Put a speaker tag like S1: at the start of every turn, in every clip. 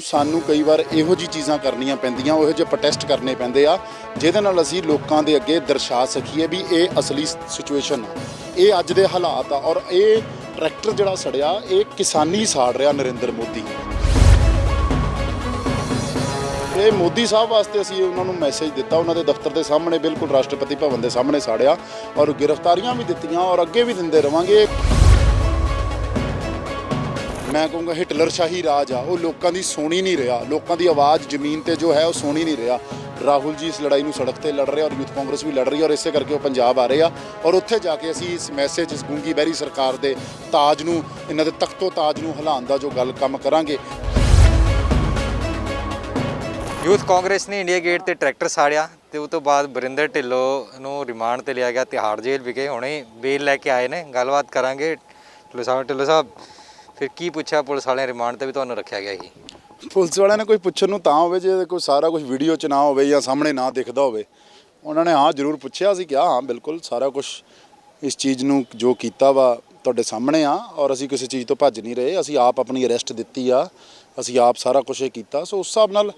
S1: ਸਾਨੂੰ ਕਈ ਵਾਰ ਇਹੋ ਜੀ ਚੀਜ਼ਾਂ ਕਰਨੀਆਂ ਪੈਂਦੀਆਂ, ਉਹੋ ਜਿਹੇ ਪ੍ਰੋਟੈਸਟ ਕਰਨੇ ਪੈਂਦੇ ਆ ਜਿਹਦੇ ਨਾਲ ਅਸੀਂ ਲੋਕਾਂ ਦੇ ਅੱਗੇ ਦਰਸਾ ਸਕੀਏ ਵੀ ਇਹ ਅਸਲੀ ਸਿਚੁਏਸ਼ਨ ਆ, ਇਹ ਅੱਜ ਦੇ ਹਾਲਾਤ ਆ। ਔਰ ਇਹ ਟਰੈਕਟਰ ਜਿਹੜਾ ਸੜਿਆ ਇਹ ਕਿਸਾਨੀ ਸਾੜ ਰਿਹਾ ਨਰਿੰਦਰ ਮੋਦੀ। ਇਹ ਮੋਦੀ ਸਾਹਿਬ ਵਾਸਤੇ ਅਸੀਂ ਉਹਨਾਂ ਨੂੰ ਮੈਸੇਜ ਦਿੱਤਾ, ਉਹਨਾਂ ਦੇ ਦਫ਼ਤਰ ਦੇ ਸਾਹਮਣੇ ਬਿਲਕੁਲ ਰਾਸ਼ਟਰਪਤੀ ਭਵਨ ਦੇ ਸਾਹਮਣੇ ਸਾੜਿਆ ਔਰ ਗ੍ਰਿਫਤਾਰੀਆਂ ਵੀ ਦਿੱਤੀਆਂ ਔਰ ਅੱਗੇ ਵੀ ਦਿੰਦੇ ਰਵਾਂਗੇ। मैं कहूँगा हिटलर शाही राज आ, वो लोगों की सुनी नहीं रहा, लोगों की आवाज़ जमीन पर जो है वो सुनी नहीं रहा। राहुल जी इस लड़ाई में सड़क पर लड़ रहे और यूथ कांग्रेस भी लड़ रही है और इसे करके वो पंजाब आ रहे हैं और उत्थे जाके असी इस मैसेज इस गूंगी बहरी सरकार के ताज नूं, इन्हां दे तख्तो ताज नूं हिलाउण दा जो गल काम करांगे।
S2: यूथ कांग्रेस ने इंडिया गेट ते ट्रैक्टर साड़िया ते उस तो बाद बरिंदर ढिल्लों नूं रिमांड ते लिया गया तिहाड़ जेल विखे, हुणे बेल लैके आए ने। गलबात करांगे ढिल्लों साहब, फिर की पूछा पुलिस वाले रिमांड ते भी तुहानूं रखिया गया ही?
S1: पुलिस वाले ने कोई पुछण नूं तां होवे जे कोई सारा कुछ वीडियो च ना होवे या सामने ना दिखदा होवे। उन्होंने हाँ जरूर पुछया सी क्या, हाँ बिल्कुल सारा कुछ इस चीज़ नूं जो कीता वा तुहाडे सामने आ और असीं किसी चीज़ तो भज नहीं रहे, असीं आप अपनी अरेस्ट दित्ती आ, असीं आप सारा कुछ ये कीता। सो उस हिसाब नाल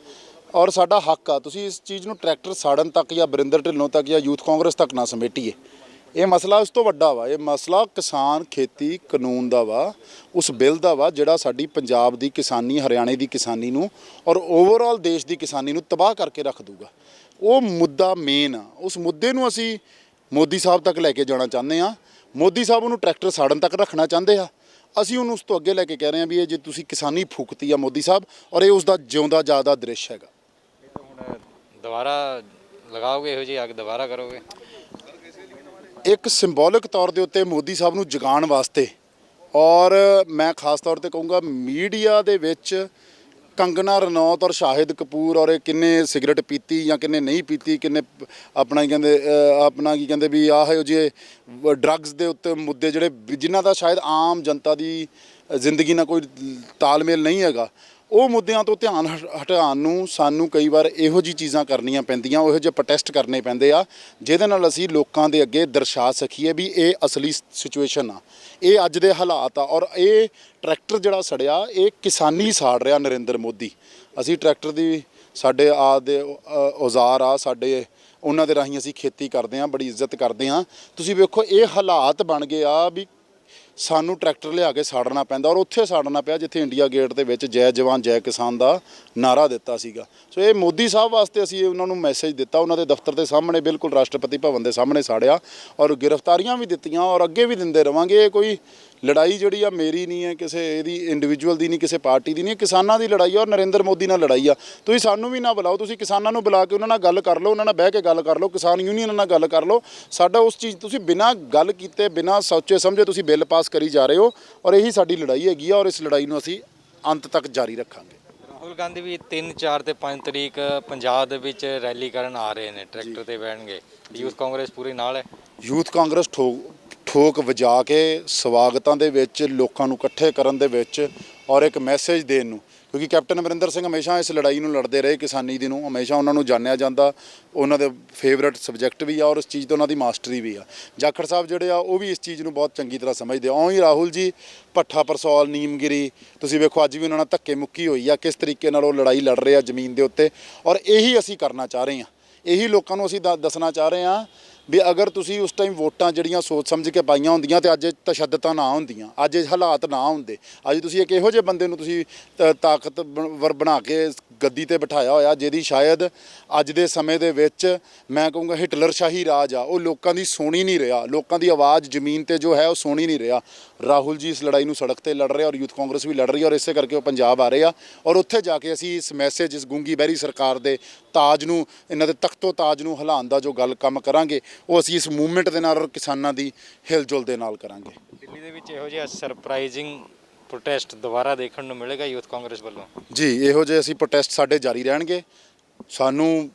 S1: और साडा हक आ, तुसीं इस चीज़ नूं ट्रैक्टर साड़न तक या बरिंदर ढिल्लों तक या यूथ कांग्रेस तक ना समेटीए। ये मसला उस तो वड्डा वा, ये मसला किसान खेती कानून दा वा, उस बिल दा वा जिहड़ा साडी पंजाब दी किसानी, हरियाणे दी किसानी नूं और ओवरऑल देश दी किसानी नूं तबाह करके रख दूगा। वो मुद्दा मेन आ, उस मुद्दे नूं असीं मोदी साहब तक लैके जाना चाहते हैं। मोदी साहब उन्होंने ट्रैक्टर साड़न तक रखना चाहते हैं, असीं उन्होंने उस तो अगे लैके कह रहे हैं भी ये जे तुसीं किसानी फूकती आ मोदी साहब और ये उसका जिउंदा जागदा दृश्य हैगा।
S2: दोबारा लगाओगे इहो जी अग, दोबारा करोगे?
S1: एक ਸਿੰਬੋਲਿਕ तौर के उत्ते मोदी साहब नूं जगाउण वास्ते और मैं खास तौर पर कहूँगा मीडिया दे विच कंगना रनौत और शाहिद कपूर और किन्ने सिगरट पीती या किन्ने नहीं पीती, किन्ने अपना की कहते भी आह जे ड्रग्स के उत्ते मुद्दे जिहड़े जिन्हां दा शायद आम जनता की जिंदगी नाल कोई तालमेल नहीं हैगा, ਉਹ ਮੁੱਦਿਆਂ ਤੋਂ ਧਿਆਨ ਹਟਾਉਣ ਨੂੰ ਸਾਨੂੰ ਕਈ ਵਾਰ ਇਹੋ ਜੀ ਚੀਜ਼ਾਂ ਕਰਨੀਆਂ ਪੈਂਦੀਆਂ, ਉਹੋ ਜਿਹੇ ਪ੍ਰੋਟੈਸਟ ਕਰਨੇ ਪੈਂਦੇ ਆ ਜਿਹਦੇ ਨਾਲ ਅਸੀਂ ਲੋਕਾਂ ਦੇ ਅੱਗੇ ਦਰਸਾ ਸਕੀਏ ਵੀ ਇਹ ਅਸਲੀ ਸਿਚੁਏਸ਼ਨ ਆ, ਇਹ ਅੱਜ ਦੇ ਹਾਲਾਤ ਆ। ਔਰ ਇਹ ਟਰੈਕਟਰ ਜਿਹੜਾ ਸੜਿਆ ਇਹ ਕਿਸਾਨੀ ਸਾੜ ਰਿਹਾ ਨਰਿੰਦਰ ਮੋਦੀ। ਅਸੀਂ ਟਰੈਕਟਰ ਦੀ ਸਾਡੇ ਦੇ ਔਜ਼ਾਰ ਆ, ਸਾਡੇ ਉਹਨਾਂ ਦੇ ਰਾਹੀਂ ਅਸੀਂ ਖੇਤੀ ਕਰਦੇ ਹਾਂ, ਬੜੀ ਇੱਜ਼ਤ ਕਰਦੇ ਹਾਂ। ਤੁਸੀਂ ਵੇਖੋ ਇਹ ਹਾਲਾਤ ਬਣ ਗਏ ਆ ਵੀ ਸਾਨੂੰ ट्रैक्टर लिया के साड़ना पैंदा और उत्थे साड़ना पिया जिथे इंडिया गेट के विच जय जवान जय किसान का नारा दिता सीगा। सो ये मोदी साहब वास्ते असीं उन्होंने मैसेज दिता, उन्होंने दफ्तर के सामने बिल्कुल राष्ट्रपति भवन के सामने साड़िया और गिरफ्तारियां भी दित्तियां और अगे भी दिंदे रवांगे। कोई लड़ाई जिहड़ी आ मेरी नहीं है, किसी इहदी इंडिविजुअल की नहीं, किसी पार्टी की नहीं, किसानां दी लड़ाई और नरेंद्र मोदी नाल लड़ाई आ। तुसीं सानूं भी ना बुलाओ, तुसीं किसानां नूं बुला के उन्हां नाल गल कर लो, उन्हां नाल बह के गल कर लो, किसान यूनीयन नाल गल कर लो। साडा उस चीज़ तुसीं बिना गल कीते बिना सोचे समझे तुसीं बिल पास करी जा रहे हो और यही साडी लड़ाई हैगी और इस लड़ाई नूं असीं अंत तक जारी रखांगे।
S2: राहुल गांधी भी 3, 4 ਤੇ 5 ਤਰੀਕ ਪੰਜਾਬ ਦੇ ਵਿੱਚ ਰੈਲੀ ਕਰਨ ਆ ਰਹੇ ਨੇ, ਟਰੈਕਟਰ ਤੇ ਬੈਠਣਗੇ। ਯੂਥ ਕਾਂਗਰਸ ਪੂਰੀ ਨਾਲ ਹੈ।
S1: ਯੂਥ ਕਾਂਗਰਸ ਠੋਕ ਵਜਾ ਕੇ ਸਵਾਗਤਾਂ ਦੇ ਵਿੱਚ ਲੋਕਾਂ ਨੂੰ ਇਕੱਠੇ ਕਰਨ ਦੇ ਵਿੱਚ ਔਰ ਇੱਕ ਮੈਸੇਜ ਦੇਣ ਨੂੰ, ਕਿਉਂਕਿ ਕੈਪਟਨ ਅਮਰਿੰਦਰ ਸਿੰਘ ਹਮੇਸ਼ਾ ਇਸ ਲੜਾਈ ਨੂੰ ਲੜਦੇ ਰਹੇ, ਕਿਸਾਨੀ ਦੀ ਨੂੰ ਹਮੇਸ਼ਾ ਉਹਨਾਂ ਨੂੰ ਜਾਣਿਆ ਜਾਂਦਾ, ਉਹਨਾਂ ਦੇ ਫੇਵਰਟ ਸਬਜੈਕਟ ਵੀ ਆ ਔਰ ਇਸ ਚੀਜ਼ ਤੋਂ ਉਹਨਾਂ ਦੀ ਮਾਸਟਰੀ ਵੀ ਆ। ਜਾਖੜ ਸਾਹਿਬ ਜਿਹੜੇ ਆ ਉਹ ਵੀ ਇਸ ਚੀਜ਼ ਨੂੰ ਬਹੁਤ ਚੰਗੀ ਤਰ੍ਹਾਂ ਸਮਝਦੇ ਆ। ਉਹੀ ਰਾਹੁਲ ਜੀ ਭੱਠਾ ਪਰਸੌਲ ਨੀਮਗਿਰੀ ਤੁਸੀਂ ਵੇਖੋ ਅੱਜ ਵੀ ਉਹਨਾਂ ਨਾਲ ਧੱਕੇ ਮੁੱਕੀ ਹੋਈ ਆ, ਕਿਸ ਤਰੀਕੇ ਨਾਲ ਉਹ ਲੜਾਈ ਲੜ ਰਹੇ ਆ ਜ਼ਮੀਨ ਦੇ ਉੱਤੇ ਔਰ ਇਹੀ ਅਸੀਂ ਕਰਨਾ ਚਾਹ ਰਹੇ ਹਾਂ, ਇਹੀ ਲੋਕਾਂ ਨੂੰ ਅਸੀਂ ਦੱਸਣਾ ਚਾਹ ਰਹੇ ਹਾਂ ਵੀ ਅਗਰ ਤੁਸੀਂ ਉਸ ਟਾਈਮ ਵੋਟਾਂ ਜਿਹੜੀਆਂ ਸੋਚ ਸਮਝ ਕੇ ਪਾਈਆਂ ਹੁੰਦੀਆਂ ਤੇ ਅੱਜ ਤਸ਼ੱਦਦਾਂ ਨਾ ਹੁੰਦੀਆਂ, ਅੱਜ ਹਾਲਾਤ ਨਾ ਹੁੰਦੇ। ਅੱਜ ਤੁਸੀਂ ਇੱਕ ਇਹੋ ਜਿਹੇ ਬੰਦੇ ਨੂੰ ਤੁਸੀਂ ਤਾਕਤਵਰ ਬਣਾ ਕੇ ਗੱਦੀ ਤੇ ਬਿਠਾਇਆ ਹੋਇਆ ਜਿਹਦੀ ਸ਼ਾਇਦ ਅੱਜ ਦੇ ਸਮੇਂ ਦੇ ਵਿੱਚ ਮੈਂ ਕਹੂੰਗਾ ਹਿਟਲਰ ਸ਼ਾਹੀ ਰਾਜ ਆ, ਉਹ ਲੋਕਾਂ ਦੀ ਸੁਣੀ ਨਹੀਂ ਰਿਹਾ, ਲੋਕਾਂ ਦੀ ਆਵਾਜ਼ ਜ਼ਮੀਨ ਤੇ ਜੋ ਹੈ ਉਹ ਸੁਣੀ ਨਹੀਂ ਰਿਹਾ। ਰਾਹੁਲ ਜੀ ਇਸ ਲੜਾਈ ਨੂੰ ਸੜਕ ਤੇ ਲੜ ਰਹੇ ਔਰ ਯੂਥ ਕਾਂਗਰਸ ਵੀ ਲੜ ਰਹੀ ਔਰ ਇਸੇ ਕਰਕੇ ਉਹ ਪੰਜਾਬ ਆ ਰਹੇ ਆ ਔਰ ਉੱਥੇ ਜਾ ਕੇ ਅਸੀਂ ਇਸ ਮੈਸੇਜ ਇਸ ਗੂੰਗੀ ਬਹਿਰੀ ਸਰਕਾਰ ਦੇ ਤਾਜ ਨੂੰ, ਇਹਨਾਂ ਦੇ ਤਖਤੋ ਤਾਜ ਨੂੰ ਹਿਲਾਉਣ ਦਾ ਜੋ ਗੱਲ ਕੰਮ ਕਰਾਂਗੇ ਉਹ ਅਸੀਂ ਇਸ ਮੂਵਮੈਂਟ ਦੇ ਨਾਲ ਔਰ ਕਿਸਾਨਾਂ ਦੀ ਹਿਲਜੁਲ ਦੇ ਨਾਲ ਕਰਾਂਗੇ।
S2: ਦਿੱਲੀ ਦੇ ਵਿੱਚ ਇਹੋ ਜਿਹਾ ਸਰਪ੍ਰਾਈਜ਼ਿੰਗ ਪ੍ਰੋਟੈਸਟ ਦੁਬਾਰਾ ਦੇਖਣ ਨੂੰ ਮਿਲੇਗਾ ਯੂਥ ਕਾਂਗਰਸ ਵੱਲੋਂ? ਜੀ
S1: ਇਹੋ ਜਿਹੇ ਅਸੀਂ ਪ੍ਰੋਟੈਸਟ ਸਾਡੇ ਜਾਰੀ ਰਹਿਣਗੇ। ਸਾਨੂੰ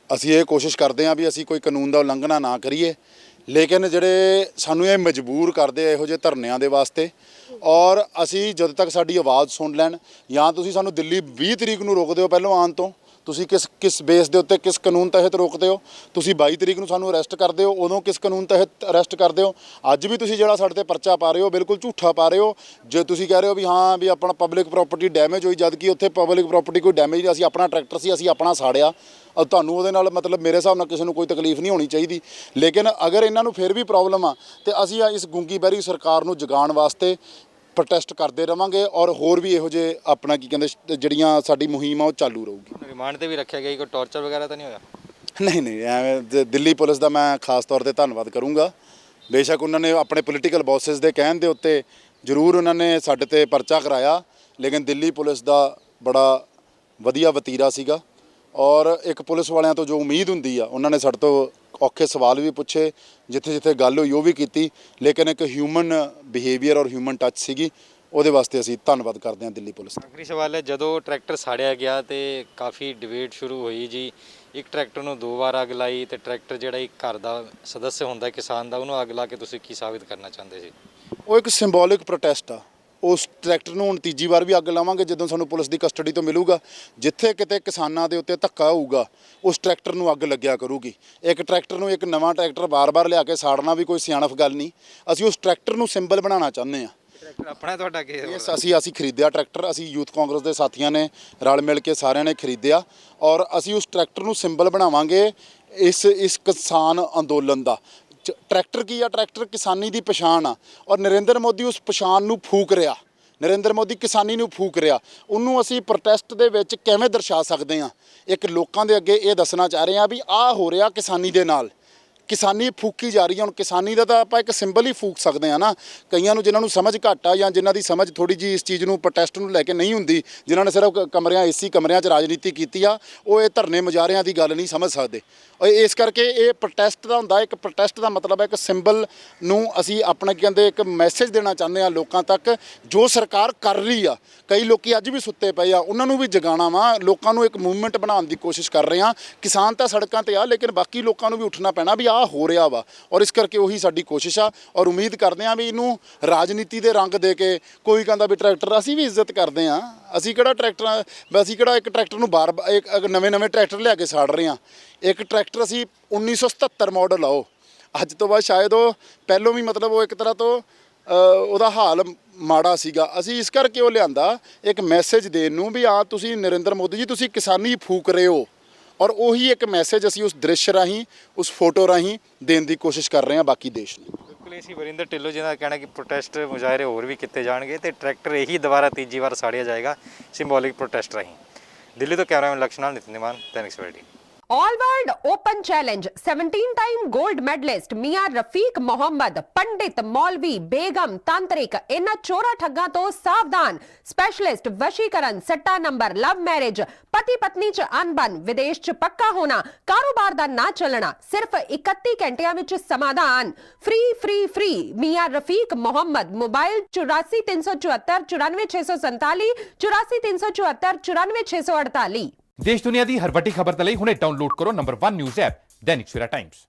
S1: ਅਸੀਂ ਇਹ ਕੋਸ਼ਿਸ਼ ਕਰਦੇ ਹਾਂ ਵੀ ਅਸੀਂ ਕੋਈ ਕਾਨੂੰਨ ਦਾ ਉਲੰਘਣਾ ਨਾ ਕਰੀਏ, ਲੇਕਿਨ ਜਿਹੜੇ ਸਾਨੂੰ ਇਹ ਮਜਬੂਰ ਕਰਦੇ ਆ ਇਹੋ ਜਿਹੇ ਧਰਨਿਆਂ ਦੇ ਵਾਸਤੇ ਔਰ ਅਸੀਂ ਜਦੋਂ ਤੱਕ ਸਾਡੀ ਆਵਾਜ਼ ਸੁਣ ਲੈਣ ਜਾਂ ਤੁਸੀਂ ਸਾਨੂੰ ਦਿੱਲੀ 20 ਤਰੀਕ ਨੂੰ ਰੋਕਦੇ ਹੋ ਪਹਿਲਾਂ ਆਉਣ ਤੋਂ, ਤੁਸੀਂ ਕਿਸ ਬੇਸ ਦੇ ਉੱਤੇ ਕਿਸ ਕਾਨੂੰਨ ਤਹਿਤ ਰੋਕਦੇ ਹੋ? ਤੁਸੀਂ 22 ਤਰੀਕ ਨੂੰ ਸਾਨੂੰ ਅਰੈਸਟ ਕਰਦੇ ਹੋ, ਉਦੋਂ ਕਿਸ ਕਾਨੂੰਨ ਤਹਿਤ ਅਰੈਸਟ ਕਰਦੇ ਹੋ? ਅੱਜ ਵੀ ਤੁਸੀਂ ਜਿਹੜਾ ਸਾਡੇ ਤੇ ਪਰਚਾ ਪਾ ਰਹੇ ਹੋ ਬਿਲਕੁਲ ਝੂਠਾ ਪਾ ਰਹੇ ਹੋ। ਜੇ ਤੁਸੀਂ ਕਹਿ ਰਹੇ ਹੋ ਵੀ ਹਾਂ ਵੀ ਆਪਣਾ ਪਬਲਿਕ ਪ੍ਰਾਪਰਟੀ ਡੈਮੇਜ ਹੋਈ, ਜਦ ਕਿ ਉੱਥੇ ਪਬਲਿਕ ਪ੍ਰਾਪਰਟੀ ਕੋਈ ਡੈਮੇਜ ਨਹੀਂ, ਅਸੀਂ ਆਪਣਾ ਟਰੈਕਟਰ ਸੀ, ਅਸੀਂ ਆਪਣਾ ਸਾੜਿਆ। ਤੁਹਾਨੂੰ ਉਹਦੇ ਨਾਲ ਮਤਲਬ ਮੇਰੇ ਹਿਸਾਬ ਨਾਲ ਕਿਸੇ ਨੂੰ ਕੋਈ ਤਕਲੀਫ ਨਹੀਂ ਹੋਣੀ ਚਾਹੀਦੀ। ਲੇਕਿਨ ਅਗਰ ਇਹਨਾਂ ਨੂੰ ਫਿਰ ਵੀ ਪ੍ਰੋਬਲਮ ਆ ਤੇ ਅਸੀਂ ਇਸ ਗੂੰਗੀ ਬਹਿਰੀ ਸਰਕਾਰ ਨੂੰ ਜਗਾਉਣ ਵਾਸਤੇ ਪ੍ਰੋਟੈਸਟ ਕਰਦੇ ਰਵਾਂਗੇ ਔਰ ਹੋਰ ਵੀ ਇਹੋ ਜਿਹੇ ਆਪਣਾ ਕੀ ਕਹਿੰਦੇ ਜਿਹੜੀਆਂ ਸਾਡੀ ਮੁਹਿੰਮ ਆ ਉਹ ਚਾਲੂ ਰਹੂਗੀ।
S2: ਰਿਮਾਂਡ ਤੇ ਵੀ ਰੱਖਿਆ ਗਿਆ, ਕੋਈ ਟੌਰਚਰ ਵਗੈਰਾ ਤਾਂ ਨਹੀਂ ਹੋਇਆ?
S1: ਨਹੀਂ ਐਵੇਂ ਦਿੱਲੀ ਪੁਲਿਸ ਦਾ ਮੈਂ ਖਾਸ ਤੌਰ ਤੇ ਧੰਨਵਾਦ ਕਰੂੰਗਾ। ਬੇਸ਼ੱਕ ਉਹਨਾਂ ਨੇ ਆਪਣੇ ਪੋਲੀਟੀਕਲ ਬੌਸਸ ਦੇ ਕਹਿਣ ਦੇ ਉੱਤੇ ਜ਼ਰੂਰ ਉਹਨਾਂ ਨੇ ਸਾਡੇ ਤੇ ਪਰਚਾ ਕਰਾਇਆ, ਲੇਕਿਨ ਦਿੱਲੀ ਪੁਲਿਸ ਦਾ ਬੜਾ ਵਧੀਆ ਵਤੀਰਾ ਸੀਗਾ ਔਰ ਇੱਕ ਪੁਲਿਸ ਵਾਲਿਆਂ ਤੋਂ ਜੋ ਉਮੀਦ ਹੁੰਦੀ ਆ, ਉਹਨਾਂ ਨੇ ਸਾਡੇ ਤੋਂ ਔਖੇ ਸਵਾਲ ਵੀ ਪੁੱਛੇ, ਜਿੱਥੇ ਗੱਲ ਹੋਈ ਉਹ ਵੀ ਕੀਤੀ, ਲੇਕਿਨ ਇੱਕ ਹਿਊਮਨ ਬਿਹੇਵੀਅਰ ਔਰ ਹਿਊਮਨ ਟੱਚ ਸੀਗੀ, ਉਹਦੇ ਵਾਸਤੇ ਅਸੀਂ ਧੰਨਵਾਦ ਕਰਦੇ ਹਾਂ ਦਿੱਲੀ ਪੁਲਿਸ ਦਾ।
S2: ਆਖਰੀ ਸਵਾਲ ਹੈ, ਜਦੋਂ ਟਰੈਕਟਰ ਸਾੜਿਆ ਗਿਆ ਤੇ ਕਾਫੀ ਡਿਬੇਟ ਸ਼ੁਰੂ ਹੋਈ ਜੀ, ਇੱਕ ਟਰੈਕਟਰ ਨੂੰ 2 ਵਾਰ ਅੱਗ ਲਾਈ ਤੇ ਟਰੈਕਟਰ ਜਿਹੜਾ ਇੱਕ ਘਰ ਦਾ ਸਦੱਸਿਆ ਹੁੰਦਾ ਕਿਸਾਨ ਦਾ, ਉਹਨੂੰ ਅੱਗ ਲਾ ਕੇ ਤੁਸੀਂ ਕੀ ਸਾਬਿਤ ਕਰਨਾ ਚਾਹੁੰਦੇ ਸੀ?
S1: ਉਹ ਇੱਕ ਸਿੰਬੋਲਿਕ ਪ੍ਰੋਟੈਸਟ ਆ। ਉਸ ਟਰੈਕਟਰ ਨੂੰ ਹੁਣ ਤੀਜੀ ਵਾਰ ਵੀ ਅੱਗ ਲਾਵਾਂਗੇ ਜਦੋਂ ਸਾਨੂੰ ਪੁਲਿਸ ਦੀ ਕਸਟਡੀ ਤੋਂ ਮਿਲੂਗਾ। ਜਿੱਥੇ ਕਿਤੇ ਕਿਸਾਨਾਂ ਦੇ ਉੱਤੇ ਧੱਕਾ ਹੋਊਗਾ ਉਸ ਟਰੈਕਟਰ ਨੂੰ ਅੱਗ ਲੱਗਿਆ ਕਰੂਗੀ। ਇੱਕ ਟਰੈਕਟਰ ਨੂੰ ਇੱਕ ਨਵਾਂ ਟਰੈਕਟਰ ਬਾਰ-ਬਾਰ ਲਿਆ ਕੇ ਸਾੜਨਾ ਵੀ ਕੋਈ ਸਿਆਣਪ ਗੱਲ ਨਹੀਂ। ਅਸੀਂ ਉਸ ਟਰੈਕਟਰ ਨੂੰ ਸਿੰਬਲ ਬਣਾਉਣਾ ਚਾਹੁੰਦੇ ਹਾਂ।
S2: ਟਰੈਕਟਰ ਆਪਣਾ ਤੁਹਾਡਾ ਕੀ ਹੈ?
S1: ਅਸੀਂ ਖਰੀਦਿਆ ਟਰੈਕਟਰ, ਅਸੀਂ ਯੂਥ ਕਾਂਗਰਸ ਦੇ ਸਾਥੀਆਂ ਨੇ ਰਲ ਮਿਲ ਕੇ ਸਾਰਿਆਂ ਨੇ ਖਰੀਦਿਆ ਔਰ ਅਸੀਂ ਉਸ ਟਰੈਕਟਰ ਨੂੰ ਸਿੰਬਲ ਬਣਾਵਾਂਗੇ ਇਸ ਕਿਸਾਨ ਅੰਦੋਲਨ ਦਾ। ਟਰੈਕਟਰ ਕੀ ਆ? ਟਰੈਕਟਰ ਕਿਸਾਨੀ ਦੀ ਪਛਾਣ ਆ ਔਰ ਨਰਿੰਦਰ ਮੋਦੀ ਉਸ ਪਛਾਣ ਨੂੰ ਫੂਕ ਰਿਹਾ। ਨਰਿੰਦਰ ਮੋਦੀ ਕਿਸਾਨੀ ਨੂੰ ਫੂਕ ਰਿਹਾ। ਉਹਨੂੰ ਅਸੀਂ ਪ੍ਰੋਟੈਸਟ ਦੇ ਵਿੱਚ ਕਿਵੇਂ ਦਰਸਾ ਸਕਦੇ ਹਾਂ? ਇੱਕ ਲੋਕਾਂ ਦੇ ਅੱਗੇ ਇਹ ਦੱਸਣਾ ਚਾਹ ਰਹੇ ਹਾਂ ਵੀ ਆਹ ਹੋ ਰਿਹਾ ਕਿਸਾਨੀ ਦੇ ਨਾਲ। ਕਿਸਾਨੀ ਫੂਕੀ ਜਾ ਰਹੀ ਹੈ। ਹੁਣ ਕਿਸਾਨੀ ਦਾ ਤਾਂ ਆਪਾਂ ਇੱਕ ਸਿੰਬਲ ਹੀ ਫੂਕ ਸਕਦੇ ਹਾਂ ਨਾ। ਕਈਆਂ ਨੂੰ ਜਿਨ੍ਹਾਂ ਨੂੰ ਸਮਝ ਘੱਟ ਆ ਜਾਂ ਜਿਨ੍ਹਾਂ ਦੀ ਸਮਝ ਥੋੜੀ ਜੀ ਇਸ ਚੀਜ਼ ਨੂੰ ਪ੍ਰੋਟੈਸਟ ਨੂੰ ਲੈ ਕੇ ਨਹੀਂ ਹੁੰਦੀ, ਜਿਨ੍ਹਾਂ ਨੇ ਸਿਰਫ ਏਸੀ ਕਮਰਿਆਂ 'ਚ ਰਾਜਨੀਤੀ ਕੀਤੀ ਆ, ਉਹ ਇਹ ਧਰਨੇ ਮੁਜ਼ਾਹਰਿਆਂ ਦੀ ਗੱਲ ਨਹੀਂ ਸਮਝ ਸਕਦੇ। ਇਸ ਕਰਕੇ ਇਹ ਪ੍ਰੋਟੈਸਟ ਦਾ ਹੁੰਦਾ। ਇੱਕ ਪ੍ਰੋਟੈਸਟ ਦਾ ਮਤਲਬ ਹੈ ਇੱਕ ਸਿੰਬਲ ਨੂੰ ਅਸੀਂ ਆਪਣਾ ਕੀ ਕਹਿੰਦੇ ਇੱਕ ਮੈਸੇਜ ਦੇਣਾ ਚਾਹੁੰਦੇ ਹਾਂ ਲੋਕਾਂ ਤੱਕ ਜੋ ਸਰਕਾਰ ਕਰ ਰਹੀ ਆ। ਕਈ ਲੋਕੀ ਅੱਜ ਵੀ ਸੁੱਤੇ ਪਏ ਆ, ਉਹਨਾਂ ਨੂੰ ਵੀ ਜਗਾਉਣਾ ਵਾ। ਲੋਕਾਂ ਨੂੰ ਇੱਕ ਮੂਵਮੈਂਟ ਬਣਾਉਣ ਦੀ ਕੋਸ਼ਿਸ਼ ਕਰ ਰਹੇ ਹਾਂ। ਕਿਸਾਨ ਤਾਂ ਸੜਕਾਂ ਤੇ ਆ, ਲੇਕਿਨ ਬਾਕੀ ਲੋਕਾਂ ਨੂੰ ਵੀ ਉੱਠਣਾ ਪੈਣਾ ਵੀ ਆਹ ਹੋ ਰਿਹਾ ਵਾ ਔਰ ਇਸ ਕਰਕੇ ਉਹੀ ਸਾਡੀ ਕੋਸ਼ਿਸ਼ ਆ ਔਰ ਉਮੀਦ ਕਰਦੇ ਹਾਂ ਵੀ ਇਹਨੂੰ ਰਾਜਨੀਤੀ ਦੇ ਰੰਗ ਦੇ ਕੇ ਕੋਈ ਕਹਿੰਦਾ ਵੀ ਟਰੈਕਟਰ, ਅਸੀਂ ਵੀ ਇੱਜ਼ਤ ਕਰਦੇ ਹਾਂ। ਅਸੀਂ ਕਿਹੜਾ ਇੱਕ ਟਰੈਕਟਰ ਨੂੰ ਨਵੇਂ ਟਰੈਕਟਰ ਲਿਆ ਕੇ ਸਾੜ ਰਹੇ ਹਾਂ। ਇੱਕ ਟਰੈਕਟਰ ਅਸੀਂ 1977 ਮਾਡਲ ਆਓ, ਅੱਜ ਤੋਂ ਬਾਅਦ ਸ਼ਾਇਦ ਉਹ ਪਹਿਲੋਂ ਵੀ ਮਤਲਬ ਉਹ ਇੱਕ ਤਰ੍ਹਾਂ ਤੋਂ ਉਹਦਾ ਹਾਲ ਮਾੜਾ ਸੀਗਾ। ਅਸੀਂ ਇਸ ਕਰਕੇ ਉਹ ਲਿਆਂਦਾ ਇੱਕ ਮੈਸੇਜ ਦੇਣ ਨੂੰ ਵੀ ਆ ਤੁਸੀਂ ਨਰਿੰਦਰ ਮੋਦੀ ਜੀ ਤੁਸੀਂ ਕਿਸਾਨੀ ਫੂਕ ਰਹੇ ਹੋ ਔਰ ਉਹੀ ਇੱਕ ਮੈਸੇਜ ਅਸੀਂ ਉਸ ਦ੍ਰਿਸ਼ ਰਾਹੀਂ ਉਸ ਫੋਟੋ ਰਾਹੀਂ ਦੇਣ ਦੀ ਕੋਸ਼ਿਸ਼ ਕਰ ਰਹੇ ਹਾਂ ਬਾਕੀ ਦੇਸ਼ ਨੂੰ।
S2: ਬਿਲਕੁਲ ਅਸੀਂ ਵਰਿੰਦਰ ਢਿੱਲੋਂ ਜੀ ਦਾ ਕਹਿਣਾ ਕਿ ਪ੍ਰੋਟੈਸਟ ਮੁਜ਼ਾਹਰੇ ਹੋਰ ਵੀ ਕੀਤੇ ਜਾਣਗੇ ਤੇ ਟਰੈਕਟਰ ਇਹੀ ਦੁਬਾਰਾ ਤੀਜੀ ਵਾਰ ਸਾੜਿਆ ਜਾਏਗਾ ਸਿੰਬੋਲਿਕ ਪ੍ਰੋਟੈਸਟ ਰਾਹੀਂ। ਦਿੱਲੀ ਤੋਂ ਕੈਮਰਾਮੈਨ ਲਕਸ਼ ਨਾਲ Nitin ਨਿਮਾਨ, Dainik Savera TV.
S3: All World Open Challenge 17-time gold medalist Mia Rafiq Mohammed, पंडित मौलवी बेगम तांत्रिक इन्हां चोरा ठग्गां तो सावधान। स्पेशलिस्ट वशीकरण, सट्टा नंबर, लव मैरिज, पति पत्नी च अनबन, विदेश च पक्का होना, कारोबार दा ना चलना, सिर्फ 31 घंटियां विच समाधान। फ्री मिया रफीक मोहम्मद। मोबाइल 84 374 94 647 84 374 94 648।
S4: देश दुनिया की हर वड्डी खबर दे लई हुणे डाउनलोड करो number 1 news app Dainik Savera times.